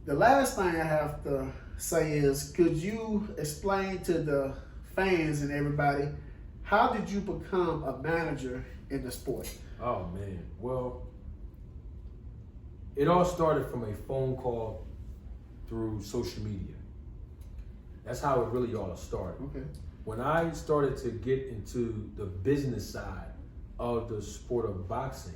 the last thing I have to say is, could you explain to the fans and everybody, how did you become a manager in the sport? Oh man, well, it all started from a phone call through social media. That's how it really all started. Okay. When I started to get into the business side of the sport of boxing,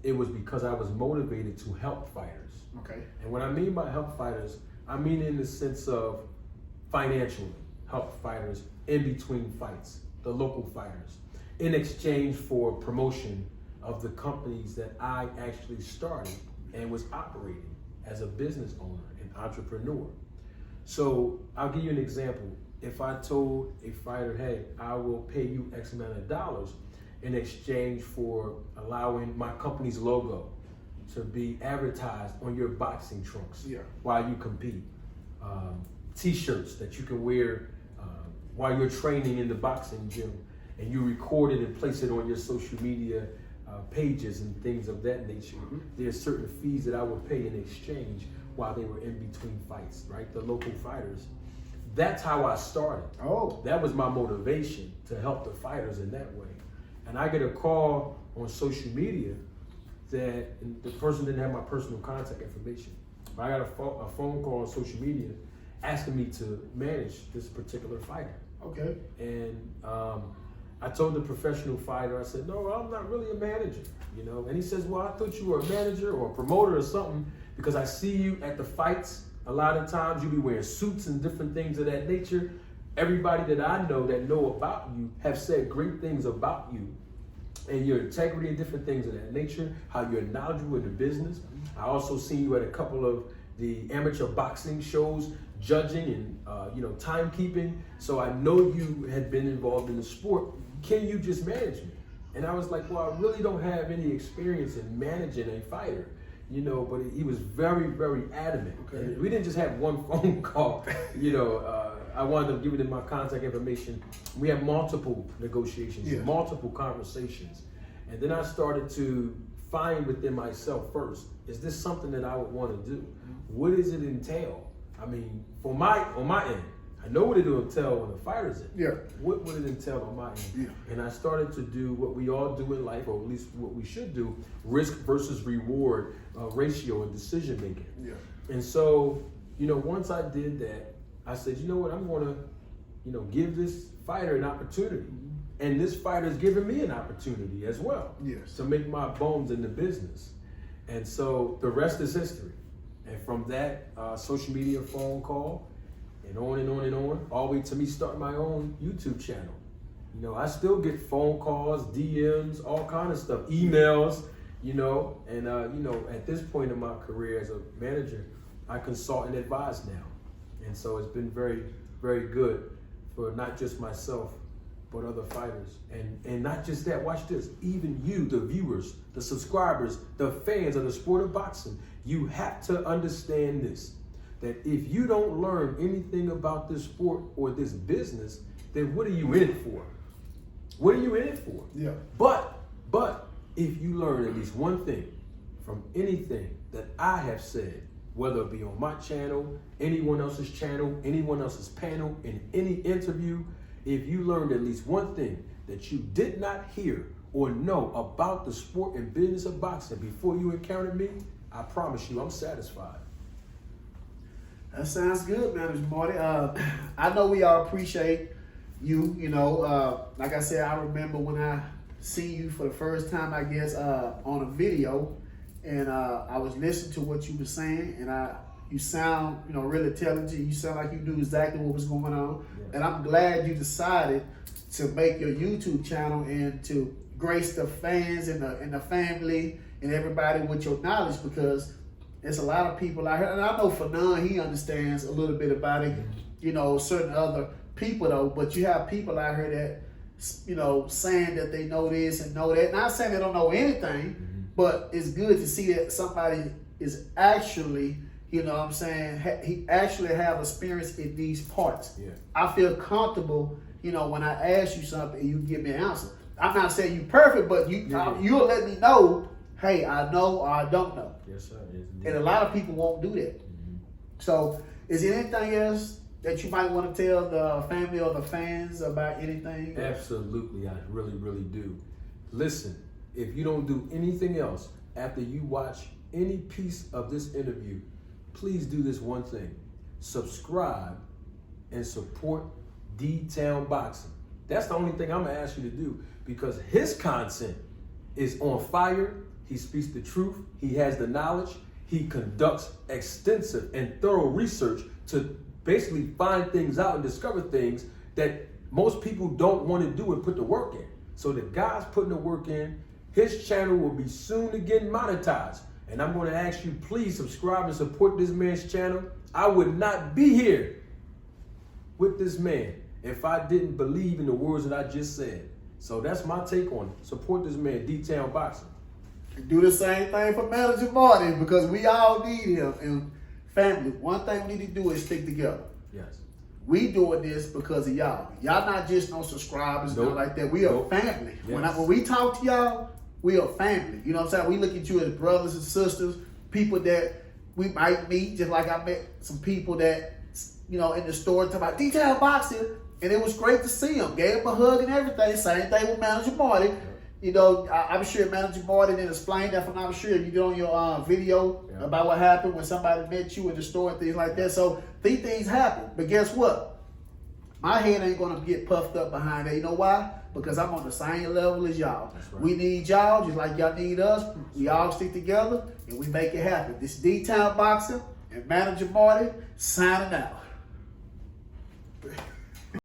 it was because I was motivated to help fighters. Okay. And what I mean by help fighters, I mean in the sense of financially help fighters in between fights, the local fighters, in exchange for promotion of the companies that I actually started and was operating as a business owner and entrepreneur. So I'll give you an example. If I told a fighter, hey, I will pay you X amount of dollars in exchange for allowing my company's logo to be advertised on your boxing trunks while you compete. T-shirts that you can wear while you're training in the boxing gym, and you record it and place it on your social media pages and things of that nature. There's certain fees that I would pay in exchange while they were in between fights, right? The local fighters. That's how I started. Oh. That was my motivation, to help the fighters in that way. And I get a call on social media that the person didn't have my personal contact information. But I got a phone call on social media asking me to manage this particular fighter. Okay. And I told the professional fighter, I said, no, I'm not really a manager, you know? And he says, well, I thought you were a manager or a promoter or something, because I see you at the fights. A lot of times you be wearing suits and different things of that nature. Everybody that I know that know about you have said great things about you and your integrity and different things of that nature, how you're knowledgeable in the business. I also seen you at a couple of the amateur boxing shows, judging and timekeeping. So I know you had been involved in the sport. Can you just manage me? And I was like, well, I really don't have any experience in managing a fighter, you know, but he was very, very adamant. Okay. And we didn't just have one phone call, I wanted to give him my contact information. We had multiple negotiations, multiple conversations. And then I started to find within myself first, is this something that I would want to do? What does it entail? I mean, on my end, I know what it will entail when the fighter's in. Yeah. What would it entail on my end? Yeah. And I started to do what we all do in life, or at least what we should do, risk versus reward ratio and decision making. Yeah. And so, once I did that, I said, you know what, I'm going to, give this fighter an opportunity. And this fighter's giving me an opportunity as well to make my bones in the business. And so the rest is history. And from that social media phone call, and on and on and on, all the way to me starting my own YouTube channel. I still get phone calls, DMs, all kind of stuff, emails, and at this point in my career as a manager, I consult and advise now. And so it's been very, very good for not just myself, but other fighters. And not just that, watch this, even you, the viewers, the subscribers, the fans of the sport of boxing, you have to understand this, that if you don't learn anything about this sport or this business, then what are you in it for? What are you in it for? Yeah. But if you learn at least one thing from anything that I have said, whether it be on my channel, anyone else's channel, anyone else's panel, in any interview, if you learned at least one thing that you did not hear or know about the sport and business of boxing before you encountered me, I promise you I'm satisfied. That sounds good, Manager Marty. I know we all appreciate you, like I said, I remember when I see you for the first time, I guess, on a video, and I was listening to what you were saying, and you sound, really intelligent. You sound like you knew exactly what was going on. Yeah. And I'm glad you decided to make your YouTube channel and to grace the fans and the family and everybody with your knowledge, because there's a lot of people out here, and I know Fanon, he understands a little bit about it, certain other people though, but you have people out here that, saying that they know this and know that. Not saying they don't know anything, but it's good to see that somebody is actually, he actually have experience in these parts. Yeah. I feel comfortable, when I ask you something and you give me an answer. I'm not saying you perfect, but you'll let me know, hey, I know or I don't know. Yes, sir. Yes, And a lot of people won't do that. So, is there anything else that you might want to tell the family or the fans about anything? Absolutely, I really, really do. Listen, if you don't do anything else after you watch any piece of this interview, please do this one thing. Subscribe and support D-Town Boxing. That's the only thing I'm going to ask you to do, because his content is on fire. He speaks the truth. He has the knowledge. He conducts extensive and thorough research to basically find things out and discover things that most people don't want to do and put the work in. So the guy's putting the work in. His channel will be soon to get monetized. And I'm going to ask you, please subscribe and support this man's channel. I would not be here with this man if I didn't believe in the words that I just said. So that's my take on it. Support this man, D-Town Boxing. Do the same thing for Manager Marty, because we all need him. And family, one thing we need to do is stick together. Yes. We doing this because of y'all. Y'all not just no subscribers, nothing like that. We are family. Yes. When we talk to y'all, we are family. You know what I'm saying? We look at you as brothers and sisters, people that we might meet, just like I met some people that, you know, in the store talking about detailed boxing, and it was great to see them. Gave them a hug and everything. Same thing with Manager Marty. You know, I'm sure Manager Marty didn't explain that, I'm sure you did on your video about what happened when somebody met you in the store and things like that. So these things happen. But guess what? My head ain't going to get puffed up behind that. You know why? Because I'm on the same level as y'all. Right. We need y'all just like y'all need us. We all stick together and we make it happen. This is D-Town Boxing and Manager Marty signing out.